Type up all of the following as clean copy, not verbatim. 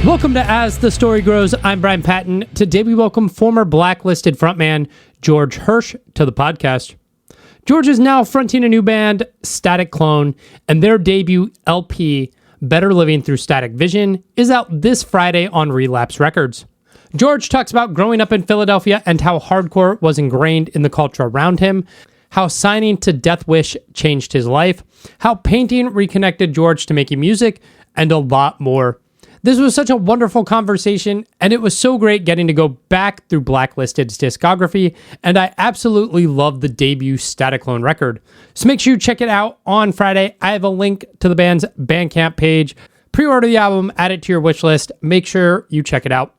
Welcome to As the Story Grows. I'm Brian Patton. Today we welcome former Blacklisted frontman George Hirsch to the podcast. George is now fronting a new band, Staticlone, and their debut LP, Better Living Through Static Vision, is out this Friday on Relapse Records. George talks about growing up in Philadelphia and how hardcore was ingrained in the culture around him, how signing to Deathwish changed his life, how painting reconnected George to making music, and a lot more. This was such a wonderful conversation, and it was so great getting to go back through Blacklisted's discography, and I absolutely love the debut Staticlone record. So make sure you check it out on Friday. I have a link to the band's Bandcamp page. Pre-order the album, add it to your wish list. Make sure you check it out.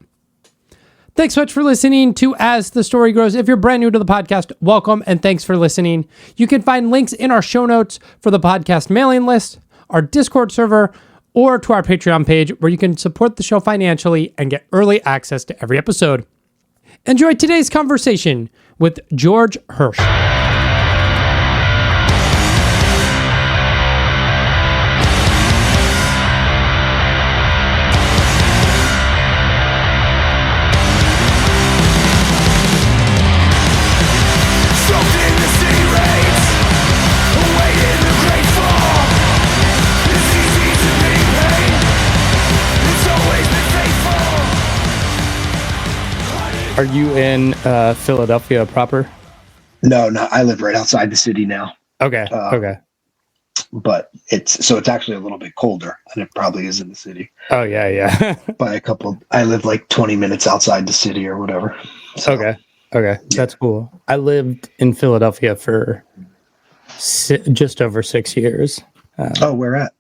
Thanks so much for listening to As the Story Grows. If you're brand new to the podcast, welcome, and thanks for listening. You can find links in our show notes for the podcast mailing list, our Discord server, or to our Patreon page where you can support the show financially and get early access to every episode. Enjoy today's conversation with George Hirsch. Are you in Philadelphia proper? No, I live right outside the city now. Okay. Okay. But it's actually a little bit colder than it probably is in the city. Oh yeah. I live like 20 minutes outside the city or whatever. So, Okay. Yeah. That's cool. I lived in Philadelphia for just over 6 years. Where at?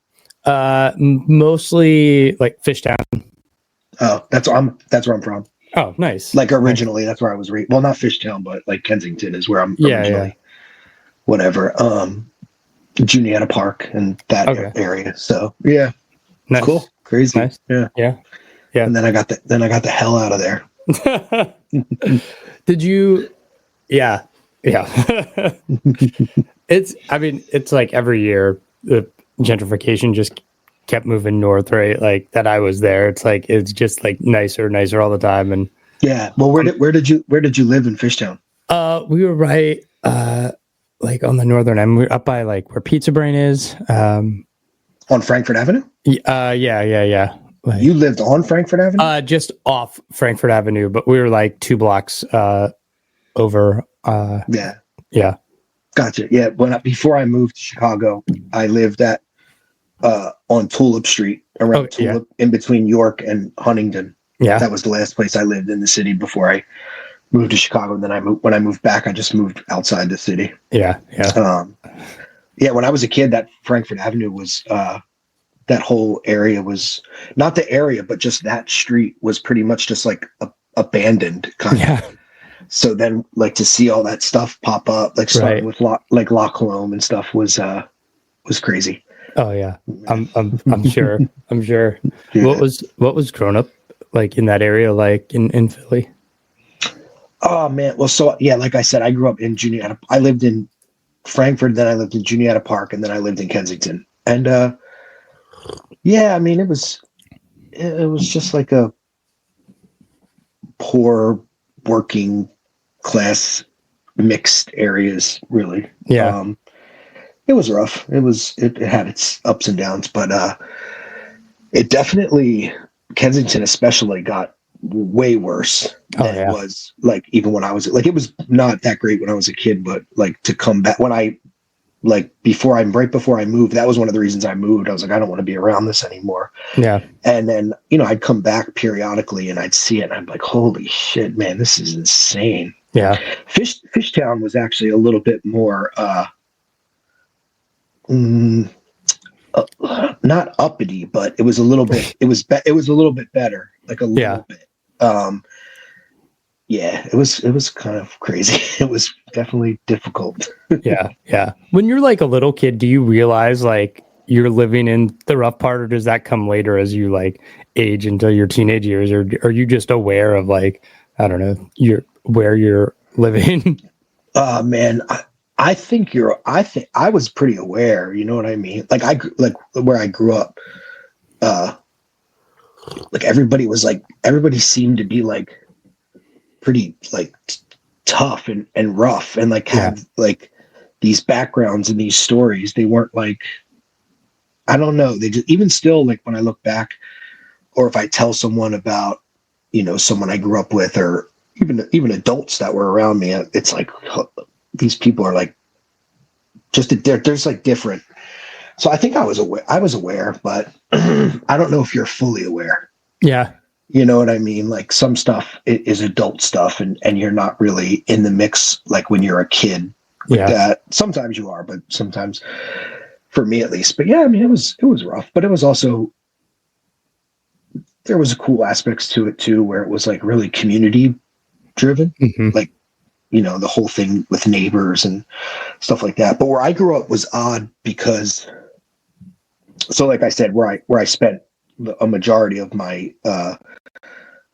Mostly like Fishtown. Oh, that's where I'm from. Oh, nice. Like originally, that's where I was. Well, not Fishtown, but like Kensington is where I'm originally. Yeah. Whatever. Juniata Park and that area. So yeah, nice. Cool, crazy. Nice. Yeah. And then I got the hell out of there. Did you? Yeah. It's like every year the gentrification just kept moving north, right? Like that I was there. It's just like nicer all the time. And yeah. Well, where did you live in Fishtown? We were right like on the northern end. We were up by like where Pizza Brain is. On Frankfurt Avenue? Yeah. Like, you lived on Frankfurt Avenue? Just off Frankfurt Avenue, but we were like 2 blocks over. Yeah. Gotcha. Yeah. Before I moved to Chicago, I lived at on Tulip Street, around Tulip, in between York and Huntington. Yeah, that was the last place I lived in the city before I moved to Chicago. And then when I moved back, I just moved outside the city. Yeah. When I was a kid, that Frankfurt Avenue was that whole area was not the area, but just that street was pretty much just like abandoned kind of. Yeah. So then, like to see all that stuff pop up, like starting with Loch Lomond and stuff was crazy. Oh yeah, I'm sure. Yeah. What was growing up like in that area, like in Philly? Oh man, well, so yeah, like I said, I grew up in Juniata. I lived in Frankfurt, then I lived in Juniata Park, and then I lived in Kensington. And yeah, I mean, it was just like a poor working class mixed areas, really. Yeah. It was rough. It had its ups and downs, but it definitely, Kensington especially, got way worse than it was like even when I was like, it was not that great when I was a kid, but like to come back when I right before I moved, that was one of the reasons I moved. I was like, I don't want to be around this anymore. Yeah. And then, I'd come back periodically and I'd see it and I'm like, holy shit, man, this is insane. Yeah. Fishtown was actually a little bit more, not uppity, but it was a little bit. It was a little bit better, like a little bit. It was kind of crazy. It was definitely difficult. Yeah. When you're like a little kid, do you realize like you're living in the rough part, or does that come later as you like age into your teenage years, or are you just aware of like, I don't know, where you're living? Man, I think I was pretty aware, you know what I mean? Like where I grew up, like everybody seemed to be like pretty like tough and rough and like have like these backgrounds and these stories. They weren't like, I don't know. They just, even still, like when I look back, or if I tell someone about, you know, someone I grew up with, or even adults that were around me, it's like, these people are like, just there's like different. So I think I was aware, but I don't know if you're fully aware. Yeah. You know what I mean? Like some stuff is adult stuff and you're not really in the mix like when you're a kid. Yeah. That. Sometimes you are, but sometimes, for me at least. But yeah, I mean, it was rough, but it was also, there was cool aspects to it too, where it was like really community driven. Mm-hmm. Like, you know, the whole thing with neighbors and stuff like that. But where I grew up was odd because, so like I said, where I spent a majority of my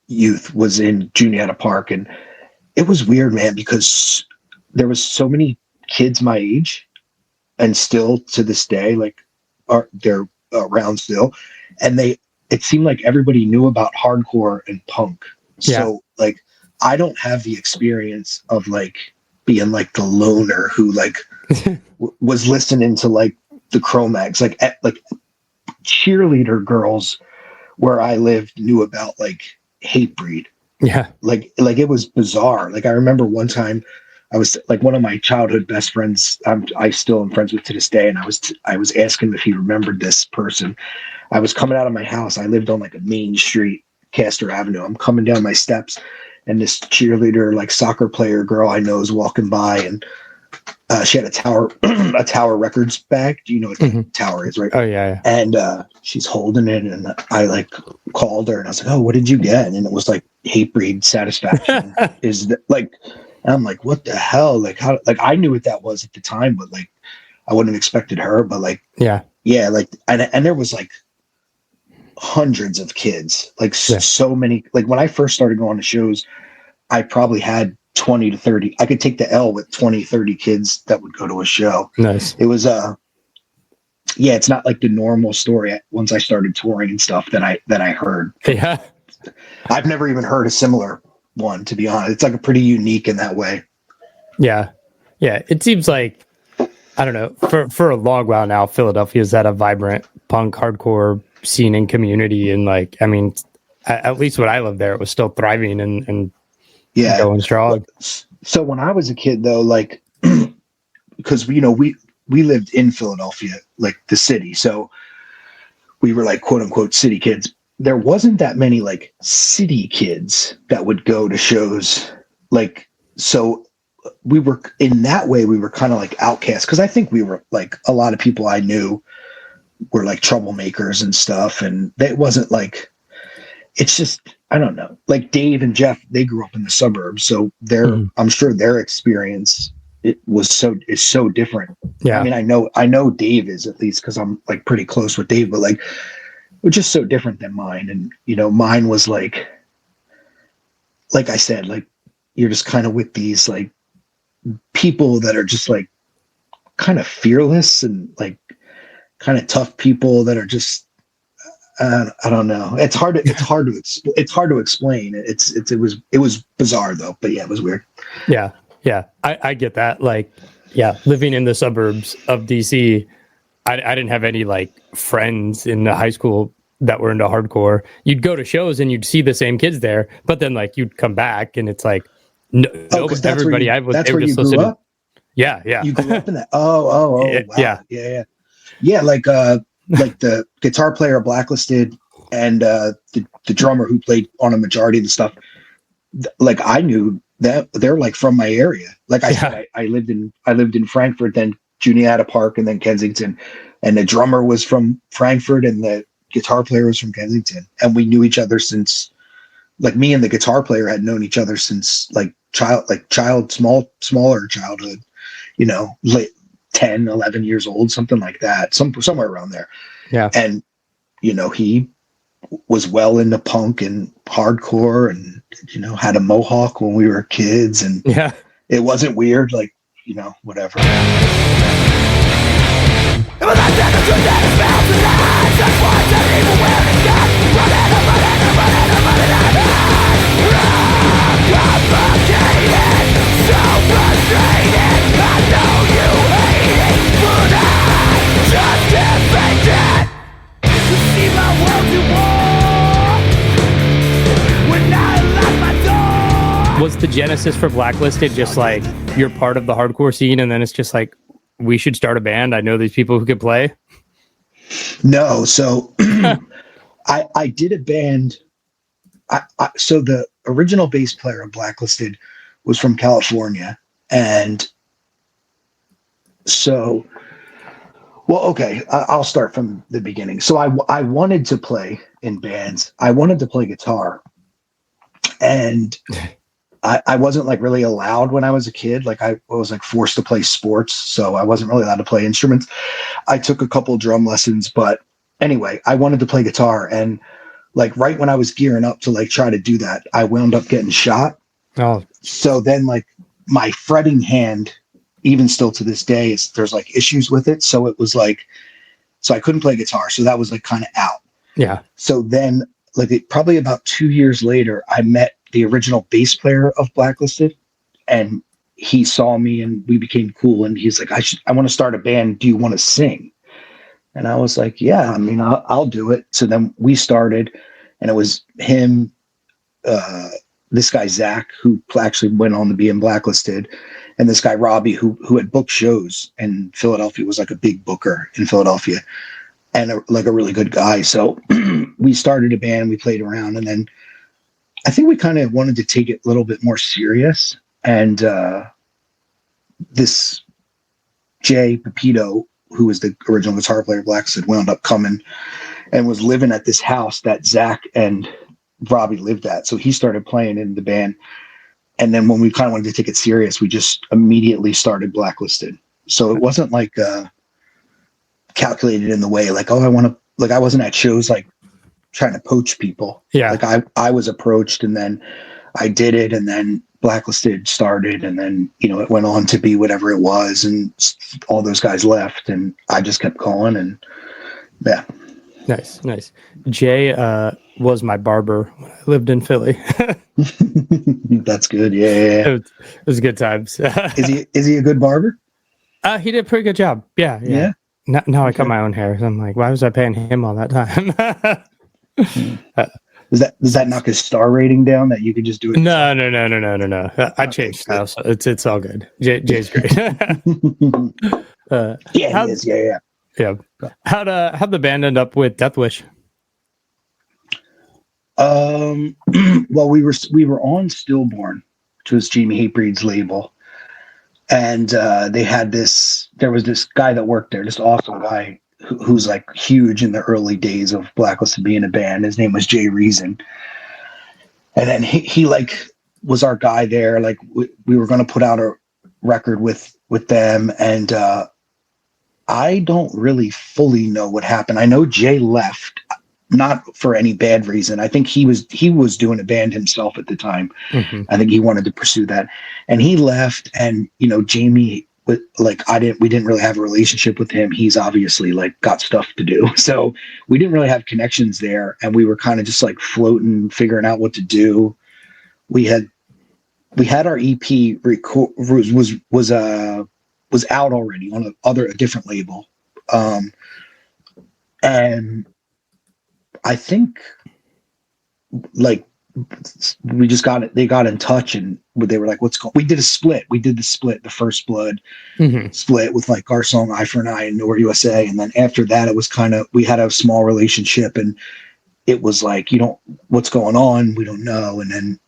youth was in Juniata Park, and it was weird, man, because there was so many kids my age, and still to this day, like they're around still, and it seemed like everybody knew about hardcore and punk. Yeah. So like, I don't have the experience of like being like the loner who like was listening to like the Cro-Mags, like cheerleader girls where I lived knew about like Hatebreed. Yeah. Like it was bizarre. Like I remember one time I was like, one of my childhood best friends, I still am friends with to this day. And I was asking him if he remembered this person. I was coming out of my house. I lived on like a main street, Castor Avenue. I'm coming down my steps, and this cheerleader, like soccer player girl I know is walking by, and she had a Tower Records bag. Do you know what Tower is, right? Oh yeah. And she's holding it, and I like called her, and I was like, "Oh, what did you get?" And it was like Hatebreed Satisfaction. Like, and I'm like, "What the hell?" Like how? Like I knew what that was at the time, but like I wouldn't have expected her. But like, yeah, like and there was like hundreds of kids, like so many. Like when I first started going to shows, I probably had 20 to 30. I could take the L with 20, 30 kids that would go to a show. Nice. It was it's not like the normal story once I started touring and stuff that I heard. Yeah. I've never even heard a similar one, to be honest. It's like a pretty unique in that way. Yeah. Yeah. It seems like, I don't know, for a long while now, Philadelphia's had a vibrant punk hardcore scene and community. And like, I mean, at least when I lived there, it was still thriving and going strong. So when I was a kid though, like, because, you know, we lived in Philadelphia, like the city. So we were like, quote unquote, city kids. There wasn't that many like city kids that would go to shows. Like, so we were in that way, we were kind of like outcasts. Cause I think we were like, a lot of people I knew were like troublemakers and stuff. And it wasn't like, it's just, I don't know, like Dave and Jeff, they grew up in the suburbs. So I'm sure their experience is so different. Yeah. I mean, I know Dave is, at least cause I'm like pretty close with Dave, but like, it was just so different than mine. And, you know, mine was like I said, like, you're just kind of with these like people that are just like kind of fearless and like kind of tough people that are just, I don't know. It's hard to explain. It was bizarre though, but yeah, it was weird. Yeah. Yeah. I get that. Like, yeah, living in the suburbs of DC, I didn't have any like friends in the high school that were into hardcore. You'd go to shows and you'd see the same kids there, but then like you'd come back and it's like, everybody I was, that's where you grew up? Yeah. You grew up in that. Oh, wow. Yeah. Like the guitar player of Blacklisted and the drummer who played on a majority of the stuff. Like I knew that they're like from my area. Like I said, I lived in Frankfurt, then Juniata Park, and then Kensington. And the drummer was from Frankfurt, and the guitar player was from Kensington. And we knew each other since, like, me and the guitar player had known each other since smaller childhood. You know, late 10, 11 years old, something like that, somewhere around there. Yeah. And, you know, he was well into punk and hardcore and, you know, had a mohawk when we were kids, and it wasn't weird, like, you know, whatever. It was was the genesis for Blacklisted just like you're part of the hardcore scene and then it's just like we should start a band? I know these people who could play. No, so I did a band. So the original bass player of Blacklisted was from California, and so, well, okay, I'll start from the beginning. So I wanted to play in bands. I wanted to play guitar, and I wasn't like really allowed when I was a kid. Like I was like forced to play sports, so I wasn't really allowed to play instruments. I took a couple drum lessons, but anyway, I wanted to play guitar, and like right when I was gearing up to like try to do that, I wound up getting shot. Oh, so then like my fretting hand, even still to this day, there's like issues with it. So it was like, so I couldn't play guitar. So that was like kind of out. Yeah. So then like probably about 2 years later, I met the original bass player of Blacklisted, and he saw me and we became cool. And he's like, I want to start a band. Do you want to sing? And I was like, yeah, I mean, I'll do it. So then we started, and it was him, this guy, Zach, who actually went on to be in Blacklisted, and this guy, Robbie, who had booked shows in Philadelphia, was like a big booker in Philadelphia, and like a really good guy. So we started a band, we played around, and then I think we kind of wanted to take it a little bit more serious. And this Jay Pepito, who was the original guitar player of Blacklisted, wound up coming and was living at this house that Zach and Robbie lived at. So he started playing in the band. And then when we kind of wanted to take it serious, we just immediately started Blacklisted. So it wasn't like calculated in the way, like, oh, I want to, like, I wasn't at shows like trying to poach people. Yeah. Like I was approached, and then I did it, and then Blacklisted started, and then, you know, it went on to be whatever it was, and all those guys left, and I just kept calling, and yeah. Nice. Jay was my barber when I lived in Philly. That's good. Yeah. It was good times. Is he a good barber? He did a pretty good job. Yeah. Now I cut my own hair. So I'm like, why was I paying him all that time? Does that knock his star rating down that you could just do it? No. I changed styles. So it's all good. Jay's great. Yeah, he is. Yeah. How'd the band end up with Deathwish? Well, we were on Stillborn, which was Jamie Hatebreed's label, and there was this guy that worked there, this awesome guy who's like huge in the early days of Blacklisted being a band. His name was Jay Reason, and then he like was our guy there. Like we were going to put out a record with them, and I don't really fully know what happened. I know Jay left, not for any bad reason. I think he was doing a band himself at the time. Mm-hmm. I think he wanted to pursue that, and he left. And you know, Jamie, we didn't really have a relationship with him. He's obviously like got stuff to do, so we didn't really have connections there, and we were kind of just like floating, figuring out what to do. We had our EP was out already on a different label, and I think like we just got it. They got in touch, and they were like, "What's going?" We did a split. We did the split, the First Blood split, with like our song "Eye for an Eye" and "Nowhere USA," and then after that, it was kind of, we had a small relationship, and it was like, what's going on? We don't know, and then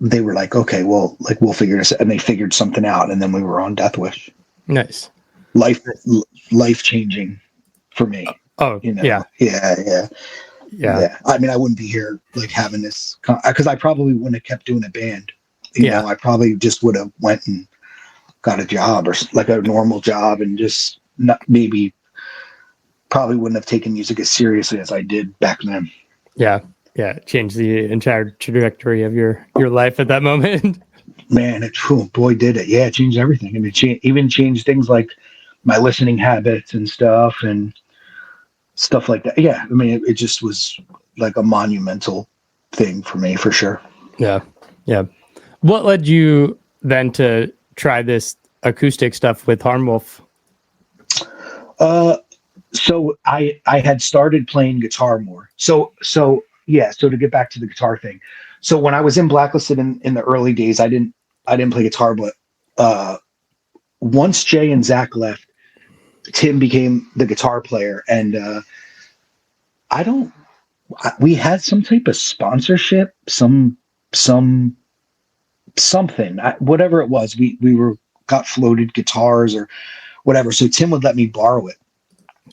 they were like, okay, well, like we'll figure this out. And they figured something out. And then we were on Deathwish. Nice. Life changing for me. Oh, you know? Yeah. Yeah. I mean, I wouldn't be here like having this, because I probably wouldn't have kept doing a band. You know, I probably just would have went and got a job, or like a normal job, and just probably wouldn't have taken music as seriously as I did back then. Yeah. Changed the entire trajectory of your life at that moment. Man, boy, did it. Yeah, it changed everything. And it even changed things like my listening habits and stuff like that. Yeah, I mean, it just was like a monumental thing for me, for sure. Yeah. What led you then to try this acoustic stuff with Harmwolf? So I had started playing guitar more. So to get back to the guitar thing. So when I was in Blacklisted in the early days, I didn't play guitar, but once Jay and Zach left, Tim became the guitar player, and we had some type of sponsorship, something, whatever it was. We got floated guitars or whatever. So Tim would let me borrow it,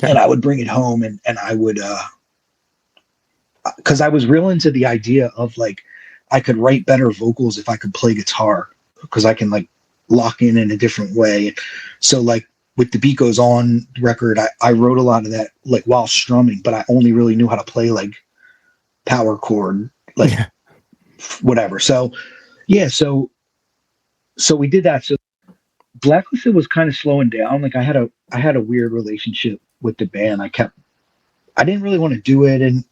and I would bring it home, and I would, because I was real into the idea of like I could write better vocals if I could play guitar, because I can like lock in a different way. So like with the Beat Goes On record, I wrote a lot of that like while strumming, but I only really knew how to play like power chord, like whatever. So yeah, so we did that. So Blacklisted was kind of slowing down. Like I had a weird relationship with the band. I didn't really want to do it, and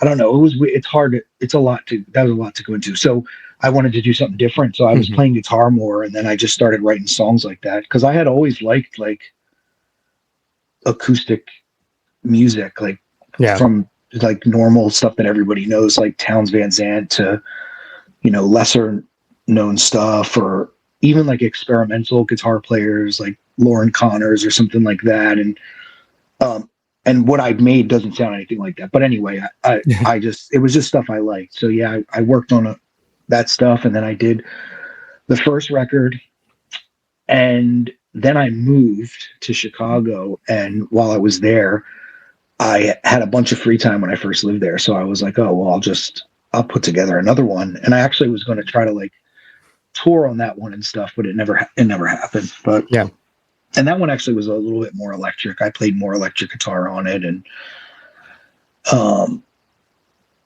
I don't know. It's hard. That was a lot to go into. So I wanted to do something different. So I was playing guitar more, and then I just started writing songs like that, because I had always liked like acoustic music, like from like normal stuff that everybody knows, like Townes Van Zandt, to, you know, lesser known stuff, or even like experimental guitar players like Lauren Connors or something like that. And what I've made doesn't sound anything like that. But anyway, I just, it was just stuff I liked. So yeah, I worked on that stuff, and then I did the first record, and then I moved to Chicago. And while I was there, I had a bunch of free time when I first lived there. So I was like, oh, well, I'll put together another one. And I actually was going to try to like tour on that one and stuff, but it never happened. But yeah. And that one actually was a little bit more electric. I played more electric guitar on it. And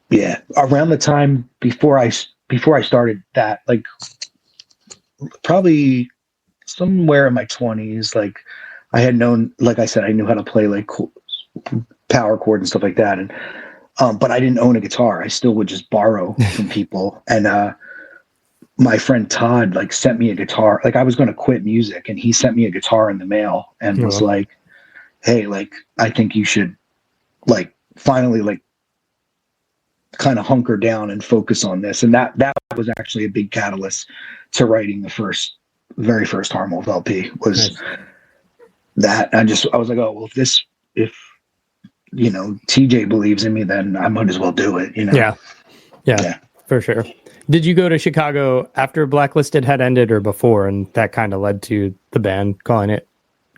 yeah, around the time before I started that, like probably somewhere in my 20s, like I had known, like I said, I knew how to play like power chord and stuff like that. And but I didn't own a guitar. I still would just borrow from people. And my friend Todd like sent me a guitar. Like I was going to quit music, and he sent me a guitar in the mail and was like, hey, like I think you should like finally like kind of hunker down and focus on this. And that was actually a big catalyst to writing the very first Harmolf LP was that. I was like, oh, well, if you know, TJ believes in me, then I might as well do it, you know? Yeah, for sure. Did you go to Chicago after Blacklisted had ended or before, and that kind of led to the band calling it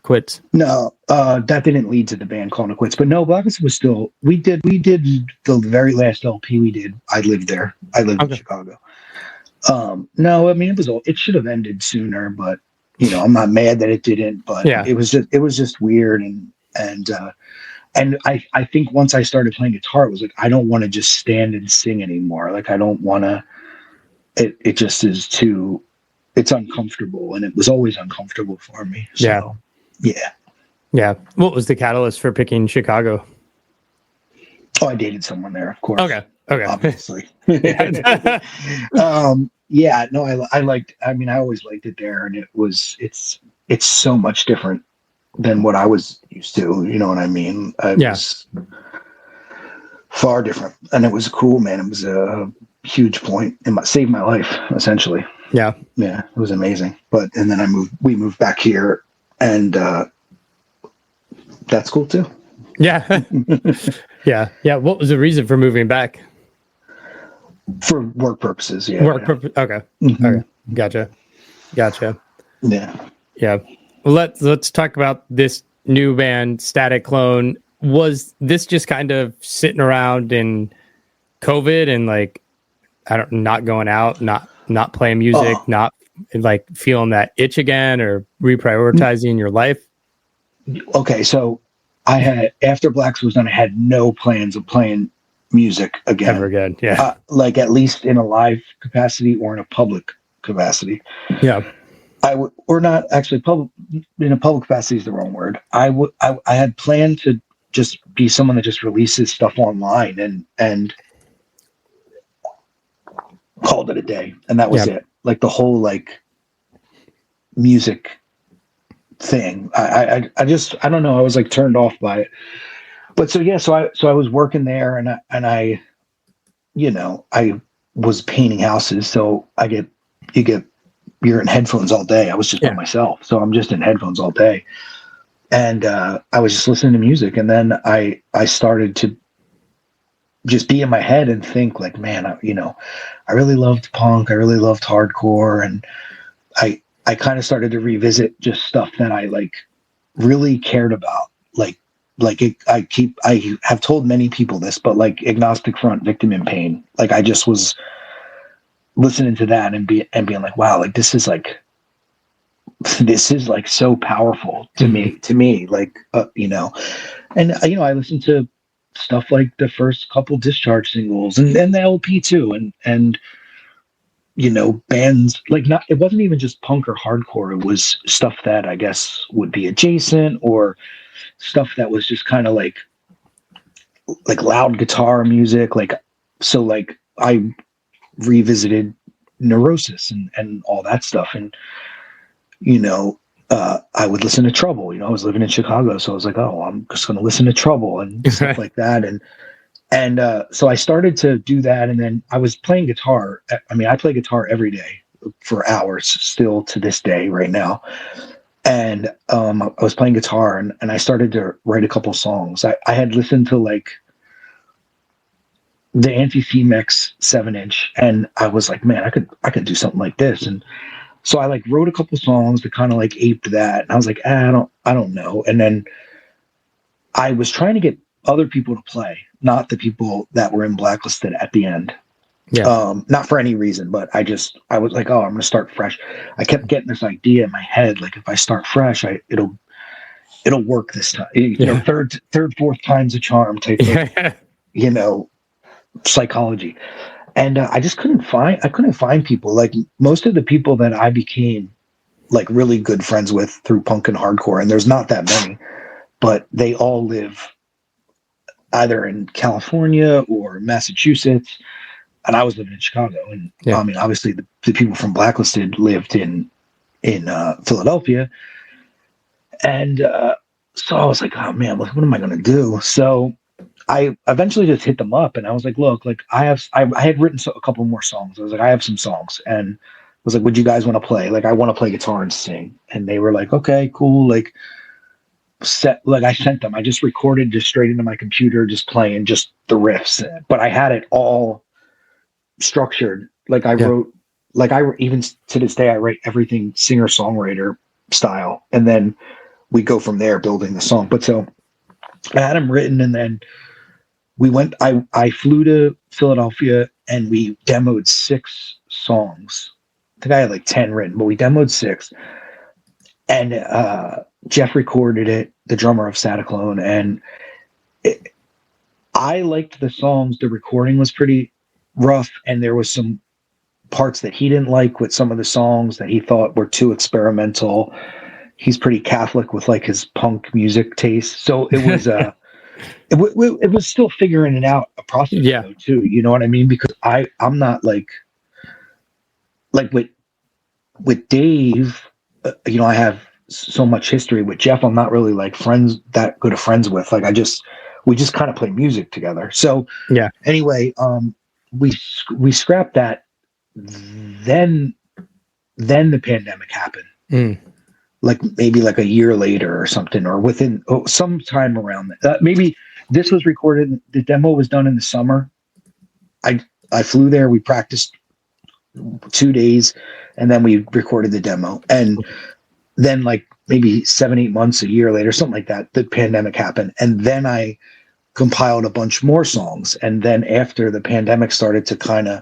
quits? No, that didn't lead to the band calling it quits. But no, Blacklisted was still. We did the very last LP we did. I lived there. I lived in Chicago. No, I mean it should have ended sooner, but you know, I'm not mad that it didn't. But it was just weird, and I think once I started playing guitar, it was like I don't want to just stand and sing anymore. Like I don't want to. It just is it's uncomfortable, and it was always uncomfortable for me. So, yeah. What was the catalyst for picking Chicago? Oh, I dated someone there, of course. Okay. Obviously. No, I always liked it there, and it's so much different than what I was used to. You know what I mean? It was far different, and it was cool, man. It was a huge point. Saved my life, essentially. Yeah, it was amazing. And then we moved back here, and that's cool too. Yeah. Yeah. What was the reason for moving back? For work purposes. Yeah. Okay. Mm-hmm. Okay. Gotcha. Yeah. Well, let's talk about this new band, Staticlone. Was this just kind of sitting around in COVID and like, not going out, not playing music, not like feeling that itch again, or reprioritizing your life? Okay, so I had, after Blacks was done, I had no plans of playing music again. Ever again, yeah. Like at least in a live capacity or in a public capacity. Yeah. Or not actually public. In a public capacity is the wrong word. I had planned to just be someone that just releases stuff online and called it a day, and that was it. Like the whole like music thing, I don't know, I was like turned off by it. But so I was working there, and I you know, I was painting houses. So you're in headphones all day. I was just by myself. So I'm just in headphones all day. And I was just listening to music. And then I started to just be in my head and think like, man, I really loved punk. I really loved hardcore. And I kind of started to revisit just stuff that I like really cared about. I have told many people this, but like Agnostic Front, Victim in Pain. Like I just was listening to that and being like, wow, like this is like so powerful to me, like, and I listened to stuff like the first couple Discharge singles and the LP too. And, bands like it wasn't even just punk or hardcore. It was stuff that I guess would be adjacent or stuff that was just kind of like loud guitar music. Like, so like I revisited Neurosis and all that stuff. And, I would listen to Trouble, I was living in Chicago. So I was like, oh, I'm just going to listen to Trouble and stuff like that. And so I started to do that. And then I was playing guitar. I mean, I play guitar every day for hours still to this day right now. And I was playing guitar and I started to write a couple songs. I had listened to like the Anti-C-Mex 7-inch and I was like, man, I could do something like this. And so I like wrote a couple songs that kind of like aped that. And I was like, I don't know. And then I was trying to get other people to play, not the people that were in Blacklisted at the end. Yeah. Not for any reason, but I was like, oh, I'm going to start fresh. I kept getting this idea in my head. Like if I start fresh, it'll work this time, third, fourth time's a charm type of, psychology. And I just couldn't find people. Like most of the people that I became like really good friends with through punk and hardcore, and there's not that many, but they all live either in California or Massachusetts. And I was living in Chicago. And I mean, obviously the people from Blacklisted lived in Philadelphia. And so I was like, oh man, what am I going to do? So I eventually just hit them up and I was like, look, like I had written a couple more songs. I was like, I have some songs, and I was like, would you guys want to play? Like, I want to play guitar and sing. And they were like, okay, cool. Like I sent them, I just recorded just straight into my computer, just playing just the riffs, but I had it all structured. Like I wrote, even to this day, I write everything singer-songwriter style. And then we go from there building the song. But so I had them written, and then I flew to Philadelphia and we demoed 6 songs. I think I had like 10 written, but we demoed 6. And Jeff recorded it, the drummer of Staticlone. And I liked the songs. The recording was pretty rough. And there was some parts that he didn't like with some of the songs that he thought were too experimental. He's pretty Catholic with like his punk music taste. So it was, it was still figuring it out, a process though, too. You know what I mean? Because I'm not like with Dave, I have so much history. With Jeff, I'm not really like that good of friends with. Like we just kind of play music together. So anyway, we scrapped that. Then the pandemic happened. Like maybe like a year later or something, or within some time around that. Maybe this was recorded. The demo was done in the summer. I flew there. We practiced 2 days, and then we recorded the demo. And then like maybe 7-8 months, a year later, something like that, the pandemic happened. And then I compiled a bunch more songs. And then after the pandemic started to kind of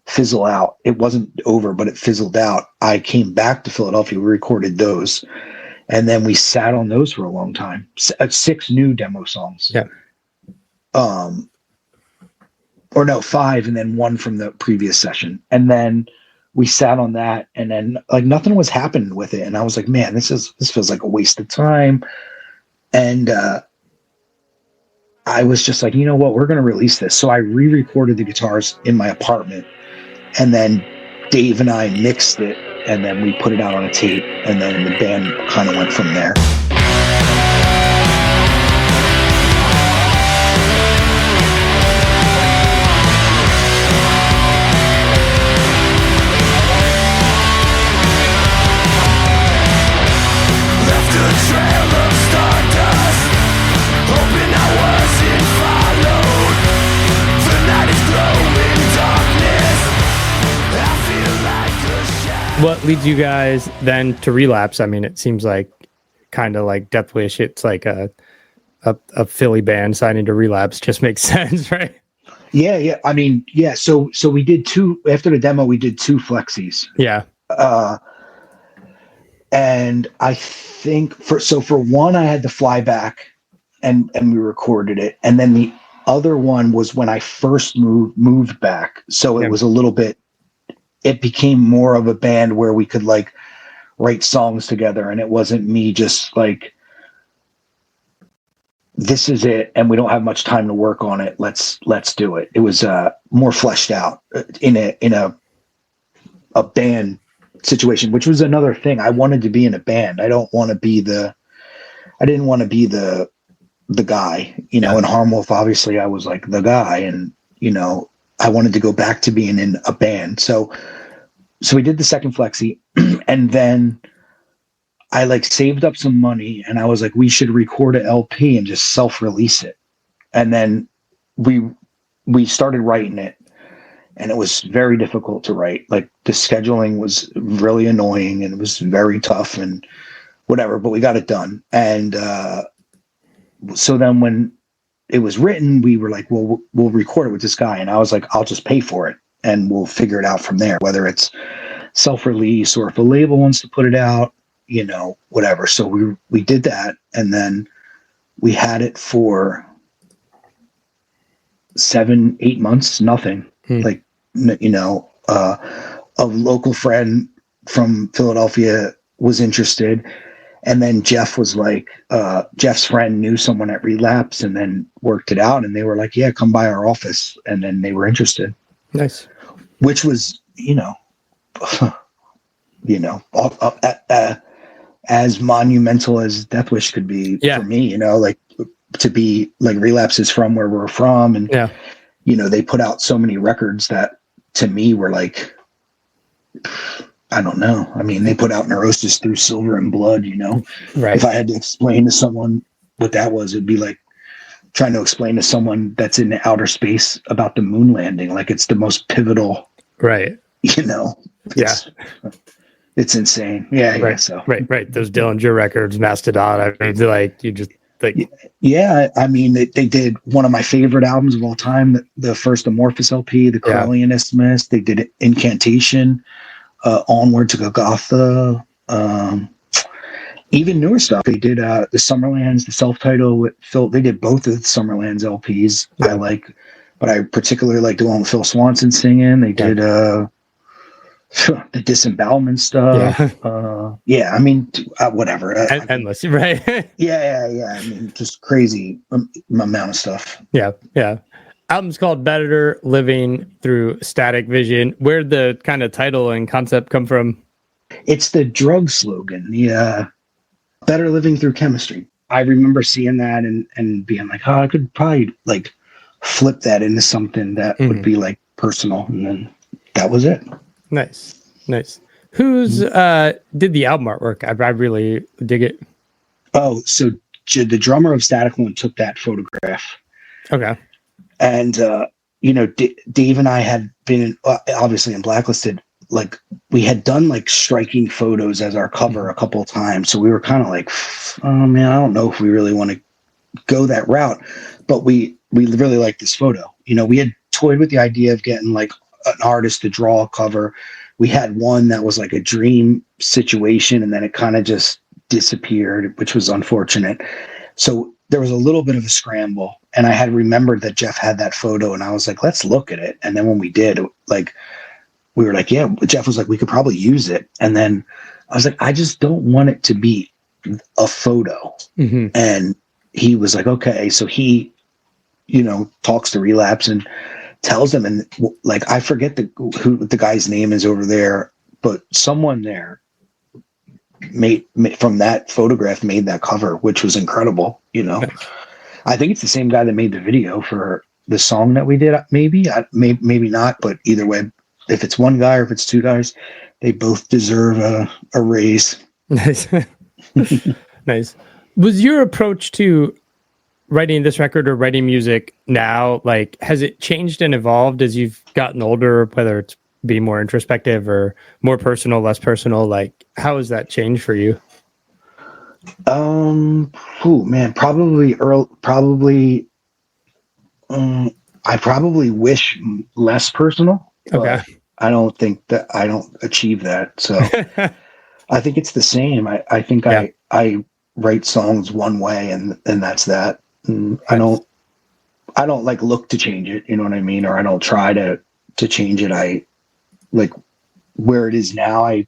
fizzle out, it wasn't over, but it fizzled out, I came back to Philadelphia. We recorded those, and then we sat on those for a long time. 6 new demo songs. Or no, 5, and then 1 from the previous session. And then we sat on that, and then like nothing was happening with it. And I was like, man, this feels like a waste of time. And I was just like, you know what, we're going to release this. So I re-recorded the guitars in my apartment, and then Dave and I mixed it, and then we put it out on a tape, and then the band kind of went from there. What leads you guys then to Relapse? I mean, it seems like kind of like Deathwish. It's like a Philly band signing to Relapse. Just makes sense, right? Yeah. I mean, yeah. So we did two after the demo. We did two flexies. Yeah. And I think for one, I had to fly back, and we recorded it, and then the other one was when I first moved back. So it was a little bit. It became more of a band where we could like write songs together, and it wasn't me just like, this is it and we don't have much time to work on it, let's do it. It was more fleshed out in a band situation, which was another thing. I wanted to be in a band. I didn't want to be the guy, you know. In Harm Wolf, obviously I was like the guy, and you know, I wanted to go back to being in a band. So we did the second flexi, and then I like saved up some money, and I was like, we should record an LP and just self-release it. And then we started writing it, and it was very difficult to write. Like the scheduling was really annoying, and it was very tough and whatever, but we got it done. And so then when it was written, we were like, well, we'll record it with this guy. And I was like, I'll just pay for it and we'll figure it out from there, whether it's self-release or if a label wants to put it out, you know, whatever. So we did that, and then we had it for 7-8 months, nothing. Like, you know, a local friend from Philadelphia was interested, and then Jeff was like, Jeff's friend knew someone at Relapse and then worked it out, and they were like, yeah, come by our office. And then they were interested. Nice. Which was, you know, as monumental as Deathwish could be for me, you know, like to be like Relapse is from where we're from. And, you know, they put out so many records that to me were like, I don't know. I mean, they put out Neurosis Through Silver and Blood, you know. Right. If I had to explain to someone what that was, it'd be like trying to explain to someone that's in outer space about the moon landing. Like it's the most pivotal, right? You know. It's insane. Yeah. So right. Those Dillinger records, Mastodon. I mean, like you just like. Yeah, I mean, they did one of my favorite albums of all time, the first Amorphous LP, the Corellian Isthmus. They did Incantation, Onward to Golgotha. Even newer stuff. They did the Summerlands, the self-titled with Phil. They did both of the Summerlands LPs. I like, but I particularly like the one with Phil Swanson singing. They did the Disembowelment stuff. I mean, whatever. Endless, right? yeah. I mean, just crazy amount of stuff. Yeah. Album's called Better Living Through Static Vision. Where'd the kind of title and concept come from? It's the drug slogan, the Better Living Through Chemistry. I remember seeing that and being like, oh, I could probably like flip that into something that would be like personal. And then that was it. Nice. Who's did the album artwork? I really dig it. Oh, so the drummer of Staticlone took that photograph. Okay. And you know, Dave and I had been obviously in Blacklisted. Like we had done like striking photos as our cover a couple of times, so we were kind of like, oh man, I don't know if we really want to go that route. But we really like this photo. You know, we had toyed with the idea of getting like an artist to draw a cover. We had one that was like a dream situation, and then it kind of just disappeared, which was unfortunate. So there was a little bit of a scramble, and I had remembered that Jeff had that photo, and I was like, let's look at it. And then when we did, like, we were like, yeah, Jeff was like, we could probably use it. And then I was like, I just don't want it to be a photo. And he was like, okay. So he, you know, talks to Relapse and tells them, and like I forget who the guy's name is over there, but someone there made from that photograph made that cover, which was incredible. You know, I think it's the same guy that made the video for the song that we did. Maybe not, but either way, if it's one guy or if it's two guys, they both deserve a raise. Nice. Nice. Was your approach to writing this record or writing music now, like, has it changed and evolved as you've gotten older, whether it's be more introspective or more personal, less personal? Like, how has that changed for you? Man, I probably wish less personal. Okay. I don't think that I don't achieve that. So I think it's the same. I think I write songs one way and that's that. And I don't like look to change it. You know what I mean? Or I don't try to change it. I like where it is now. I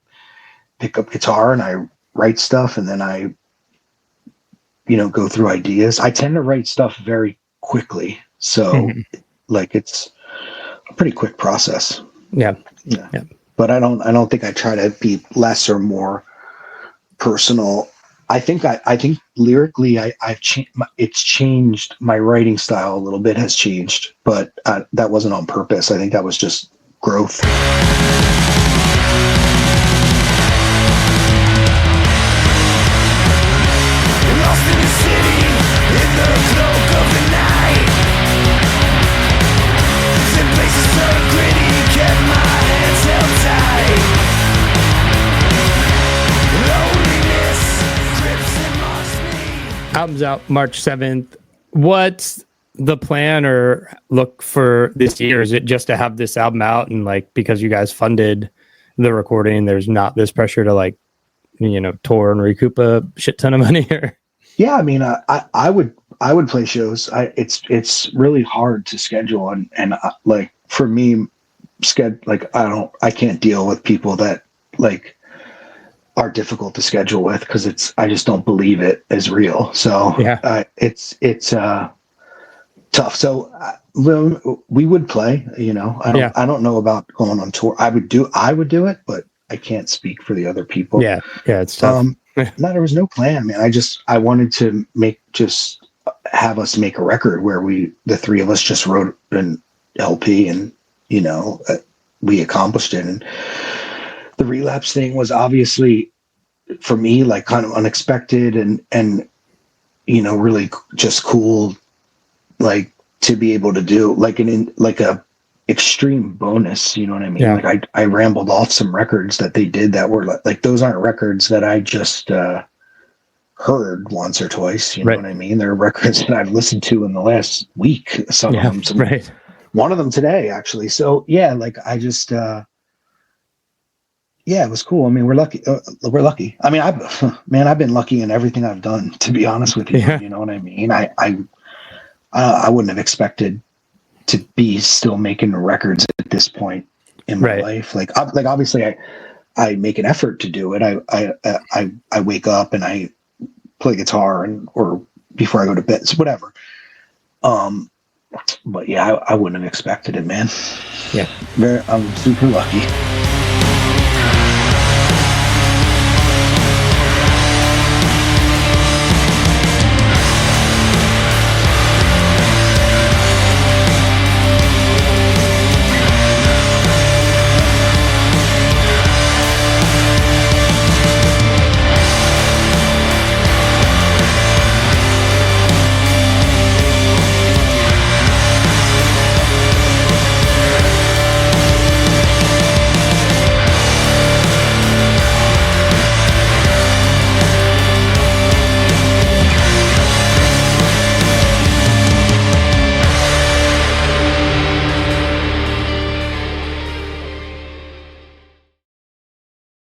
pick up guitar and I write stuff, and then I, go through ideas. I tend to write stuff very quickly. So like it's a pretty quick process. Yeah. But I don't think I try to be less or more personal. I think lyrically I've changed. It's changed. My writing style a little bit has changed, but that wasn't on purpose. I think that was just growth. Album's out March 7th. What's the plan or look for this year? Is it just to have this album out and like, because you guys funded the recording, there's not this pressure to like, tour and recoup a shit ton of money here? Yeah. I mean, I would play shows. It's really hard to schedule and like for me, I can't deal with people that like are difficult to schedule with, because I just don't believe it is real. So it's tough. So we would play. I don't know about going on tour. I would do it, but I can't speak for the other people. Yeah, it's tough. No, there was no plan, man. I wanted to have us make a record where the three of us just wrote an LP, and we accomplished it. And the Relapse thing was obviously for me like kind of unexpected and really just cool, like to be able to do like a extreme bonus. You know what I mean? Yeah. Like I rambled off some records that they did that were like those aren't records that I just heard once or twice. You know what I mean? They're records that I've listened to in the last week. Some of them, one of them today actually. So yeah, like I just it was cool. I mean, we're lucky. I mean, I've been lucky in everything I've done, to be honest with you. Yeah. You know what I mean? I wouldn't have expected to be still making records at this point in my life. Like obviously I make an effort to do it. I wake up and I play guitar or before I go to bed, so whatever. But yeah, I wouldn't have expected it, man. Yeah. I'm super lucky.